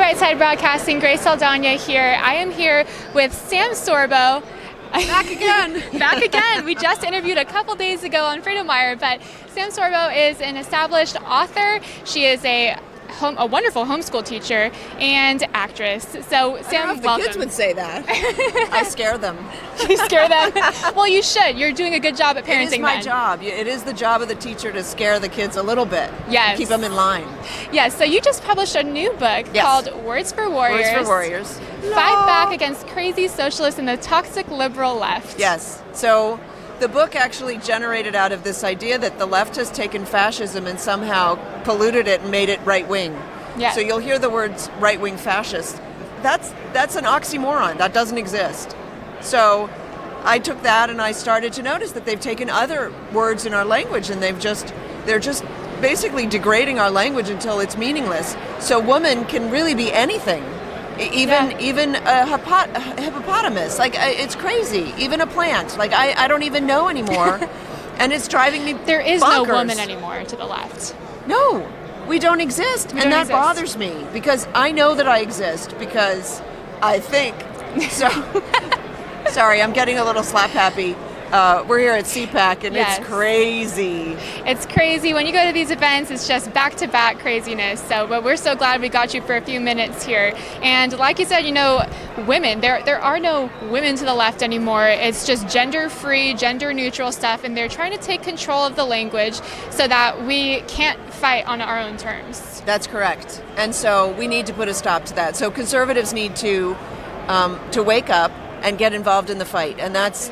Brightside Broadcasting, Grace Saldana here. I am here with Sam Sorbo. Back again. Back again. We just interviewed a couple days ago on Freedom Wire, but Sam Sorbo is an established author. She is a wonderful homeschool teacher and actress. So, Sam, I don't know if welcome. the kids would say that. I scare them. You scare them? Well, you should. You're doing a good job at parenting. It is my job. It is the job of the teacher to scare the kids a little bit. Yes. Keep them in line. Yes. So you just published a new book called Words for Warriors. Words for Warriors. Fight back against crazy socialists and the toxic liberal left. Yes. So the book actually generated out of this idea that the left has taken fascism and somehow polluted it and made it right-wing. Yeah. So you'll hear the words right-wing fascist. That's an oxymoron. That doesn't exist. So I took that and I started to notice that they've taken other words in our language and they're just basically degrading our language until it's meaningless. So woman can really be anything. Even a hippopotamus, like it's crazy. Even a plant, like I don't even know anymore, and it's driving me. There is bonkers. no woman anymore to the left. No, we don't exist, and that exist. bothers me because I know that I exist because I think so. Sorry, I'm getting a little slap happy. We're here at CPAC, and Yes. it's crazy. It's crazy. When you go to these events, it's just back-to-back craziness. But we're so glad we got you for a few minutes here. And like you said, women, there are no women to the left anymore. It's just gender-free, gender-neutral stuff, and they're trying to take control of the language so that we can't fight on our own terms. That's correct. And so we need to put a stop to that. So conservatives need to wake up and get involved in the fight, and that's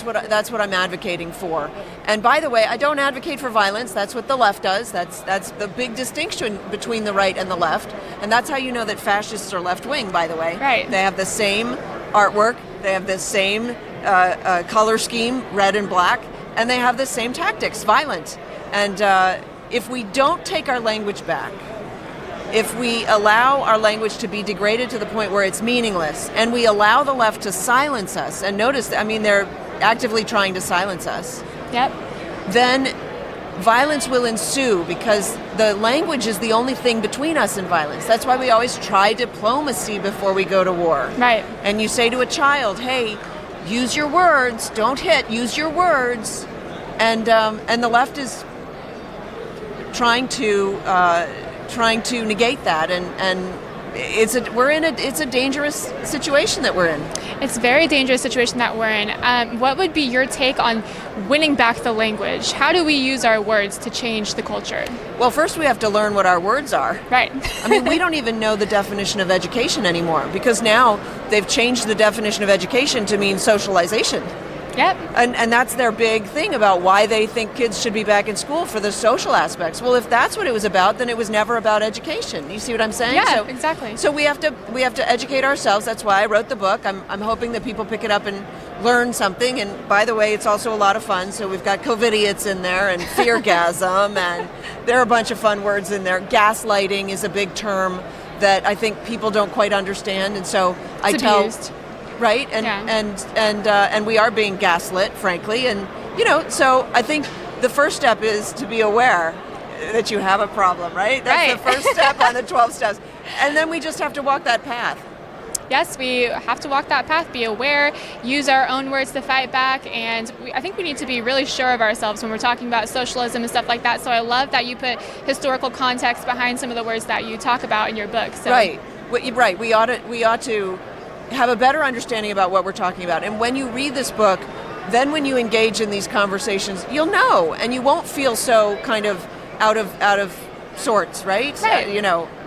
what I'm advocating for. And by the way, I don't advocate for violence. That's what the left does. That's the big distinction between the right and the left, and that's how you know that fascists are left wing. By the way, right? They have the same artwork, they have the same color scheme, red and black, and they have the same tactics, violent. And if we don't take our language back, if we allow our language to be degraded to the point where it's meaningless, and we allow the left to silence us, and notice, they're actively trying to silence us. Yep. Then violence will ensue because the language is the only thing between us and violence. That's why we always try diplomacy before we go to war. Right. And you say to a child, hey, use your words, don't hit, use your words. And the left is trying to negate that, and it's a dangerous situation that we're in. It's a very dangerous situation that we're in. What would be your take on winning back the language? How do we use our words to change the culture? Well, first we have to learn what our words are. Right. We don't even know the definition of education anymore because now they've changed the definition of education to mean socialization. Yep. And that's their big thing about why they think kids should be back in school, for the social aspects. Well, if that's what it was about, then it was never about education. You see what I'm saying? Yeah, exactly. So we have to educate ourselves. That's why I wrote the book. I'm hoping that people pick it up and learn something. And by the way, it's also a lot of fun. So we've got COVIDiots in there and feargasm, and there are a bunch of fun words in there. Gaslighting is a big term that I think people don't quite understand, and so It's abused. Right, and we are being gaslit, frankly, and so I think the first step is to be aware that you have a problem, right? That's the first step on the 12 steps, and then we just have to walk that path. Yes, we have to walk that path, be aware, use our own words to fight back, and I think we need to be really sure of ourselves when we're talking about socialism and stuff like that. So I love that you put historical context behind some of the words that you talk about in your book. So. Right. We ought to have a better understanding about what we're talking about. And when you read this book, then when you engage in these conversations, you'll know, and you won't feel so kind of out of sorts, right?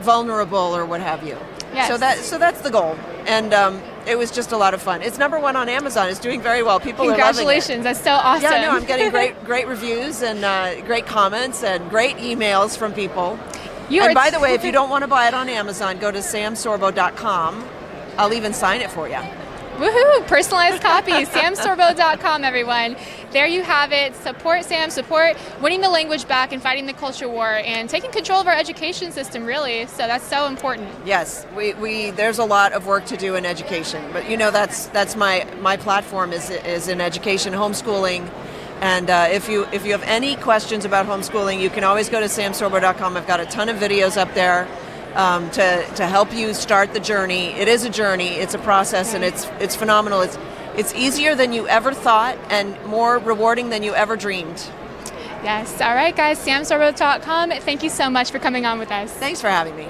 Vulnerable or what have you. Yes. So that's the goal. And it was just a lot of fun. It's #1 on Amazon. It's doing very well. People are loving it. Congratulations. That's so awesome. Yeah, no, I'm getting great reviews and great comments and great emails from people. And by the way, if you don't want to buy it on Amazon, go to samsorbo.com. I'll even sign it for you. Woohoo! Personalized copy. samsorbo.com, everyone. There you have it. Support Sam. Support winning the language back and fighting the culture war and taking control of our education system, really. So that's so important. Yes, we there's a lot of work to do in education, but that's my platform is in education, homeschooling. And if you have any questions about homeschooling, you can always go to samsorbo.com. I've got a ton of videos up there. to help you start the journey. It is a journey. It's a process, and it's phenomenal. It's easier than you ever thought and more rewarding than you ever dreamed. Yes. All right, guys. SamSorbo.com. Thank you so much for coming on with us. Thanks for having me.